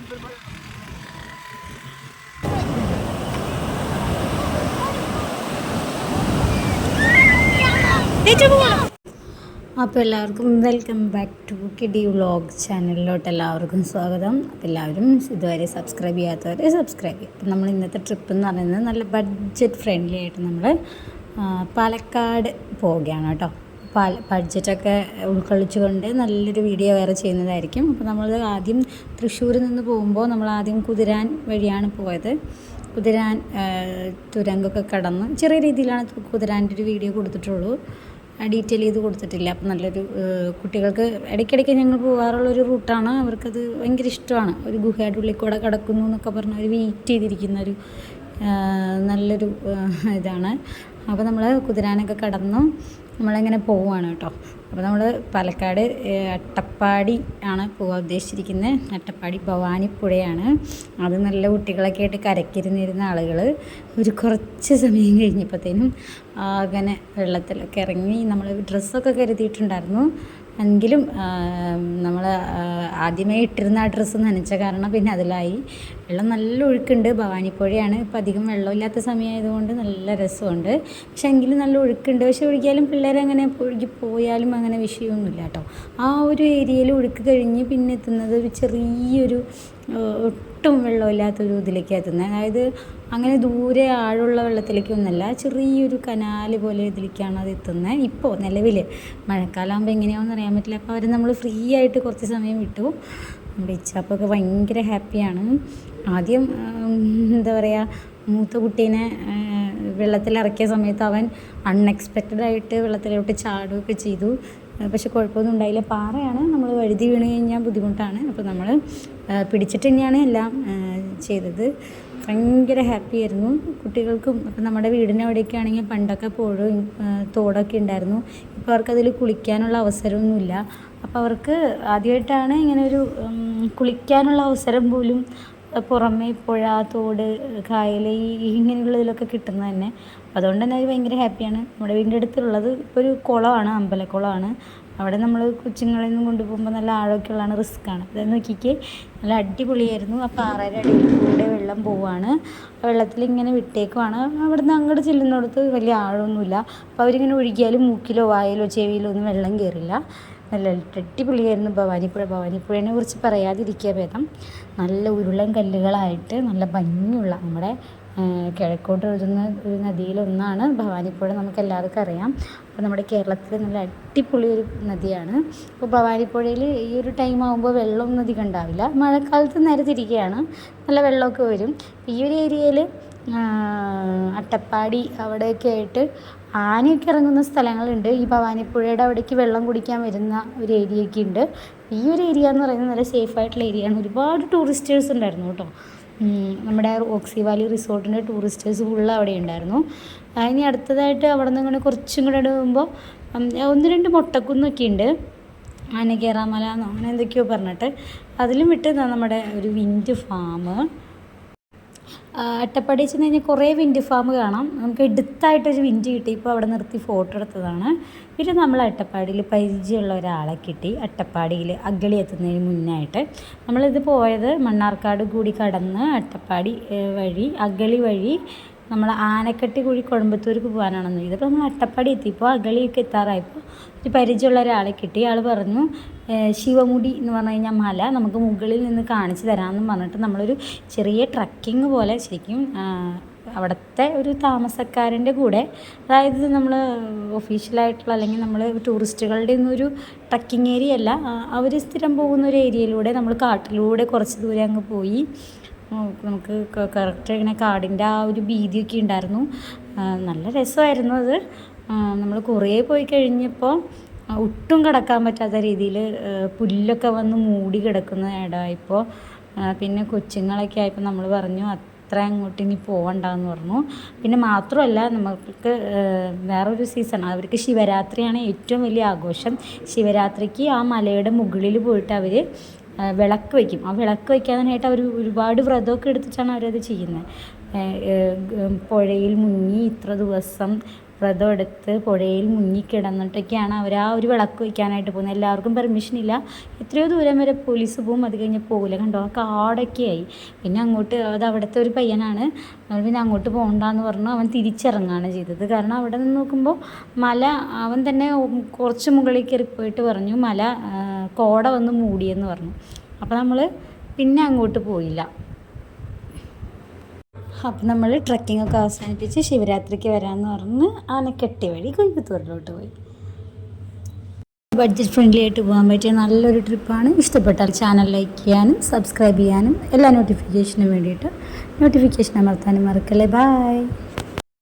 അപ്പോൾ എല്ലാവർക്കും welcome back to കിഡി vlog ചാനലിലോട്ട് എല്ലാവർക്കും സ്വാഗതം. അപ്പോൾ എല്ലാവരും ഇതുവരെ സബ്സ്ക്രൈബ് ചെയ്യാത്തവരെ സബ്സ്ക്രൈബ് ചെയ്യും. അപ്പോൾ നമ്മൾ ഇന്നത്തെ ട്രിപ്പ് എന്ന് പറയുന്നത് നല്ല ബഡ്ജറ്റ് ഫ്രണ്ട്ലി ആയിട്ട് നമ്മൾ പാലക്കാട് പോവുകയാണ് കേട്ടോ. ബഡ്ജറ്റൊക്കെ ഉൾക്കൊള്ളിച്ചുകൊണ്ട് നല്ലൊരു വീഡിയോ വേറെ ചെയ്യുന്നതായിരിക്കും. അപ്പോൾ നമ്മൾ ആദ്യം തൃശ്ശൂരിൽ നിന്ന് പോകുമ്പോൾ നമ്മൾ ആദ്യം കുതിരാൻ വഴിയാണ് പോയത്. കുതിരാൻ തുരങ്കൊക്കെ കടന്ന് ചെറിയ രീതിയിലാണ് കുതിരാൻ്റെ ഒരു വീഡിയോ കൊടുത്തിട്ടുള്ളൂ, ഡീറ്റെയിൽ ചെയ്ത് കൊടുത്തിട്ടില്ല. അപ്പം നല്ലൊരു കുട്ടികൾക്ക് ഇടയ്ക്കിടയ്ക്ക് ഞങ്ങൾ പോകാറുള്ളൊരു റൂട്ടാണ്. അവർക്കത് ഭയങ്കര ഇഷ്ടമാണ്. ഒരു ഗുഹയുടെ ഉള്ളിൽ കൂടെ കിടക്കുന്നു എന്നൊക്കെ പറഞ്ഞ് അവർ വെയിറ്റ് ചെയ്തിരിക്കുന്നൊരു നല്ലൊരു ഇതാണ്. അപ്പോൾ നമ്മൾ കുതിരാനൊക്കെ കടന്നു നമ്മളിങ്ങനെ പോവുകയാണ് കേട്ടോ. അപ്പോൾ നമ്മൾ പാലക്കാട് അട്ടപ്പാടി ആണ് പോകാൻ ഉദ്ദേശിച്ചിരിക്കുന്നത്. അട്ടപ്പാടി ഭവാനിപ്പുഴയാണ്. അത് നല്ല കുട്ടികളൊക്കെ ആയിട്ട് കരക്കിരുന്നിരുന്ന ആളുകൾ ഒരു കുറച്ച് സമയം കഴിഞ്ഞപ്പോഴത്തേനും അങ്ങനെ വെള്ളത്തിലൊക്കെ ഇറങ്ങി. നമ്മൾ ഡ്രസ്സൊക്കെ കരുതിയിട്ടുണ്ടായിരുന്നു, എങ്കിലും നമ്മൾ ആദ്യമേ ഇട്ടിരുന്ന ആ ഡ്രസ്സ് നനച്ച കാരണം പിന്നെ അതിലായി. വെള്ളം നല്ല ഒഴുക്കുണ്ട്. ഭവാനിപ്പുഴയാണ്. ഇപ്പം അധികം വെള്ളമില്ലാത്ത സമയമായതുകൊണ്ട് നല്ല രസമുണ്ട്. പക്ഷെ എങ്കിലും നല്ല ഒഴുക്കുണ്ട്. പക്ഷെ ഒഴുകിയാലും പിള്ളേരങ്ങനെ ഒഴുകി പോയാലും അങ്ങനെ വിഷയമൊന്നുമില്ല കേട്ടോ. ആ ഒരു ഏരിയയിൽ ഒഴുക്ക് കഴിഞ്ഞ് പിന്നെ എത്തുന്നത് ഒരു ചെറിയൊരു ഒട്ടും വെള്ളമില്ലാത്തൊരു ഇതിലേക്ക് എത്തുന്നത്. അതായത് അങ്ങനെ ദൂരെ ആഴമുള്ള വെള്ളത്തിലേക്കൊന്നുമല്ല, ചെറിയൊരു കനാല് പോലെ ഇതിലേക്കാണ് അത് എത്തുന്നത്. ഇപ്പോൾ നിലവിൽ മഴക്കാലമാകുമ്പോൾ എങ്ങനെയാണെന്ന് അറിയാൻ പറ്റില്ല. അപ്പോൾ അവർ നമ്മൾ ഫ്രീ ആയിട്ട് കുറച്ച് സമയം വിട്ടു. നമ്മുടെ ഇച്ചാപ്പൊക്കെ ഭയങ്കര ഹാപ്പിയാണ്. ആദ്യം എന്താ പറയുക, മൂത്ത കുട്ടീനെ വെള്ളത്തിലിറക്കിയ സമയത്ത് അവൻ അൺഎക്സ്പെക്റ്റഡായിട്ട് വെള്ളത്തിലോട്ട് ചാടുകയൊക്കെ ചെയ്തു. പക്ഷെ കുഴപ്പമൊന്നും ഉണ്ടായില്ല. പാറയാണ്, നമ്മൾ വഴുതി വീണ് കഴിഞ്ഞാൽ ബുദ്ധിമുട്ടാണ്. അപ്പോൾ നമ്മൾ പിടിച്ചിട്ട് തന്നെയാണ് എല്ലാം ചെയ്തത്. ഭയങ്കര ഹാപ്പി ആയിരുന്നു കുട്ടികൾക്കും. അപ്പം നമ്മുടെ വീടിൻ്റെ അവിടെയൊക്കെ ആണെങ്കിൽ പണ്ടൊക്കെ പുഴയും തോടൊക്കെ ഉണ്ടായിരുന്നു. ഇപ്പോൾ അവർക്കതിൽ കുളിക്കാനുള്ള അവസരമൊന്നുമില്ല. അപ്പോൾ അവർക്ക് ആദ്യമായിട്ടാണ് ഇങ്ങനെ ഒരു കുളിക്കാനുള്ള അവസരം പോലും പുറമേ പുഴ, തോട്, കായൽ ഇങ്ങനെയുള്ളതിലൊക്കെ കിട്ടുന്നത് തന്നെ. അതുകൊണ്ട് തന്നെ അവർ ഭയങ്കര ഹാപ്പിയാണ്. നമ്മുടെ വീടിൻ്റെ അടുത്തുള്ളത് ഇപ്പോൾ ഒരു കുളമാണ്, അമ്പലക്കുളമാണ്. അവിടെ നമ്മൾ കൊച്ചുങ്ങളിൽ നിന്നും കൊണ്ടുപോകുമ്പോൾ നല്ല ആഴമൊക്കെ ഉള്ളതാണ്, റിസ്ക്കാണ്. അത് നോക്കിക്ക് നല്ല അടിപൊളിയായിരുന്നു. ആ പാറയുടെ അടിയിൽ കൂടെ വെള്ളം പോവുകയാണ്. ആ വെള്ളത്തിൽ ഇങ്ങനെ വിട്ടേക്കുവാണ്. അവിടെ നിന്ന് അങ്ങോട്ട് ചെല്ലുന്നിടത്ത് വലിയ ആഴമൊന്നുമില്ല. അപ്പോൾ അവരിങ്ങനെ ഒഴുകിയാലും മൂക്കിലോ വായിലോ ചെവിയിലോ ഒന്നും വെള്ളം കയറില്ല. നല്ല അടിപൊളിയായിരുന്നു ഭവാനിപ്പുഴ. ഭവാനിപ്പുഴയെ കുറിച്ച് പറയാതിരിക്കുക ഭേദം. നല്ല ഉരുളൻ കല്ലുകളായിട്ട് നല്ല ഭംഗിയുള്ള നമ്മുടെ കിഴക്കോട്ട് ഒഴുകുന്ന ഒരു നദിയിലൊന്നാണ് ഭവാനിപ്പുഴ. നമുക്ക് എല്ലാവർക്കും അറിയാം. അപ്പോൾ നമ്മുടെ കേരളത്തിൽ നല്ല അടിപൊളി ഒരു നദിയാണ്. അപ്പോൾ ഭവാനിപ്പുഴയിൽ ഈ ഒരു ടൈം ആകുമ്പോൾ വെള്ളമൊന്നും അധികം ഉണ്ടാവില്ല. മഴക്കാലത്ത് നേരെ തിരികെയാണ്, നല്ല വെള്ളമൊക്കെ വരും. ഈ ഒരു ഏരിയയിൽ അട്ടപ്പാടി അവിടെയൊക്കെ ആയിട്ട് ആനയൊക്കെ ഇറങ്ങുന്ന സ്ഥലങ്ങളുണ്ട്. ഈ ഭവാനിപ്പുഴയുടെ അവിടേക്ക് വെള്ളം കുടിക്കാൻ വരുന്ന ഒരു ഏരിയയൊക്കെ ഉണ്ട്. ഈ ഒരു ഏരിയ എന്ന് പറയുന്നത് നല്ല സേഫായിട്ടുള്ള ഏരിയയാണ്. ഒരുപാട് ടൂറിസ്റ്റേഴ്സ് ഉണ്ടായിരുന്നു കേട്ടോ. നമ്മുടെ ഓക്സി വാലി റിസോർട്ടിൻ്റെ ടൂറിസ്റ്റേഴ്സ് ഫുള്ള് അവിടെ ഉണ്ടായിരുന്നു. ഇനി അടുത്തതായിട്ട് അവിടെ നിന്ന് ഇങ്ങനെ കുറച്ചും കൂടെ ഇടുമ്പോൾ 1-2 മൊട്ടക്കുന്നൊക്കെ ഉണ്ട്. ആനകേറാമല എന്നോ അങ്ങനെ എന്തൊക്കെയോ പറഞ്ഞിട്ട് അതിലും വിട്ട് നമ്മുടെ ഒരു വിൻഡ് ഫാം. അട്ടപ്പാടി ചെന്ന് കഴിഞ്ഞാൽ കുറേ വിൻഡ് ഫാം കാണാം. നമുക്ക് എടുത്തായിട്ടൊരു വിൻഡ് കിട്ടി. ഇപ്പോൾ അവിടെ നിർത്തി ഫോട്ടോ എടുത്തതാണ്. പിന്നെ നമ്മൾ അട്ടപ്പാടിയിൽ പരിചയമുള്ള ഒരാളെ കിട്ടി. അട്ടപ്പാടിയിൽ അഗളി എത്തുന്നതിന് മുന്നായിട്ട് നമ്മളിത് പോയത് മണ്ണാർക്കാട് കൂടി കടന്ന് അട്ടപ്പാടി വഴി അഗളി വഴി നമ്മൾ ആനക്കട്ടി കുഴി കോയമ്പത്തൂർക്ക് പോകാനാണെന്ന്. ഇതിപ്പോൾ നമ്മൾ അട്ടപ്പാടി എത്തിയപ്പോൾ അഗളിയൊക്കെ എത്താറായപ്പോൾ ഒരു പരിചയമുള്ള ഒരാളെ കിട്ടി. ആൾ പറഞ്ഞു ശിവമുടി എന്ന് പറഞ്ഞു കഴിഞ്ഞാൽ മല നമുക്ക് മുകളിൽ നിന്ന് കാണിച്ചു തരാമെന്ന് പറഞ്ഞിട്ട് നമ്മളൊരു ചെറിയ ട്രക്കിങ് പോലെ ശരിക്കും അവിടുത്തെ ഒരു താമസക്കാരൻ്റെ കൂടെ, അതായത് നമ്മൾ ഒഫീഷ്യലായിട്ടുള്ള അല്ലെങ്കിൽ നമ്മൾ ടൂറിസ്റ്റുകളുടെ ഒന്നൊരു ട്രക്കിംഗ് ഏരിയ അല്ല, അവർ സ്ഥിരം പോകുന്ന ഒരു ഏരിയയിലൂടെ നമ്മൾ കാട്ടിലൂടെ കുറച്ച് ദൂരം അങ്ങ് പോയി. നമുക്ക് കറക്റ്റ് ഇങ്ങനെ കാടിൻ്റെ ആ ഒരു ഭീതിയൊക്കെ ഉണ്ടായിരുന്നു. നല്ല രസമായിരുന്നു അത്. നമ്മൾ കുറേ പോയി കഴിഞ്ഞപ്പോൾ ഒട്ടും കിടക്കാൻ പറ്റാത്ത രീതിയിൽ പുല്ലൊക്കെ വന്ന് മൂടി കിടക്കുന്ന ഇടമായിപ്പോൾ. പിന്നെ കൊച്ചുങ്ങളൊക്കെ ആയപ്പോൾ നമ്മൾ പറഞ്ഞു അത്ര അങ്ങോട്ട് ഇനി പോകണ്ടെന്ന് പറഞ്ഞു. പിന്നെ മാത്രമല്ല നമുക്ക് വേറൊരു സീസൺ, അവർക്ക് ശിവരാത്രിയാണ് ഏറ്റവും വലിയ ആഘോഷം. ശിവരാത്രിക്ക് ആ മലയുടെ മുകളിൽ പോയിട്ട് അവർ വിളക്ക് വയ്ക്കും. ആ വിളക്ക് വയ്ക്കാനായിട്ട് അവർ ഒരുപാട് വ്രതമൊക്കെ എടുത്തിട്ടാണ് അവരത് ചെയ്യുന്നത്. പുഴയിൽ മുങ്ങി ഇത്ര ദിവസം വ്രതം എടുത്ത് പുഴയിൽ മുങ്ങിക്കിടന്നിട്ടൊക്കെയാണ് അവർ ആ ഒരു വിളക്ക് വയ്ക്കാനായിട്ട് പോകുന്നത്. എല്ലാവർക്കും പെർമിഷൻ ഇല്ല. എത്രയോ ദൂരം വരെ പോലീസ് പോകും, അത് കഴിഞ്ഞ് പോകില്ല. കണ്ടോ, ആ കാടൊക്കെയായി. പിന്നെ അങ്ങോട്ട് അത് അവിടുത്തെ ഒരു പയ്യനാണ്, പിന്നെ അങ്ങോട്ട് പോകണ്ടെന്ന് പറഞ്ഞു അവൻ തിരിച്ചിറങ്ങുകയാണ് ചെയ്തത്. കാരണം അവിടെ നിന്ന് നോക്കുമ്പോൾ മല, അവൻ തന്നെ കുറച്ച് മുകളിൽ കയറിപ്പോയിട്ട് പറഞ്ഞു മല കോട വന്ന് മൂടിയെന്ന് പറഞ്ഞു. അപ്പോൾ നമ്മൾ പിന്നെ അങ്ങോട്ട് പോയില്ല. അപ്പം നമ്മൾ ട്രക്കിങ്ങൊക്കെ അവസാനിപ്പിച്ച് ശിവരാത്രിക്ക് വരാമെന്ന് പറഞ്ഞ് ആനക്കെട്ടി വഴി കോയമ്പത്തൂരിലോട്ട് പോയി. ബഡ്ജറ്റ് ഫ്രണ്ട്ലി ആയിട്ട് പോകാൻ പറ്റിയ നല്ലൊരു ട്രിപ്പാണ്. ഇഷ്ടപ്പെട്ടാൽ ചാനൽ ലൈക്ക് ചെയ്യാനും സബ്സ്ക്രൈബ് ചെയ്യാനും എല്ലാ നോട്ടിഫിക്കേഷനും വേണ്ടിയിട്ട് നോട്ടിഫിക്കേഷൻ അമർത്താനും മറക്കല്ലേ. ബായ്.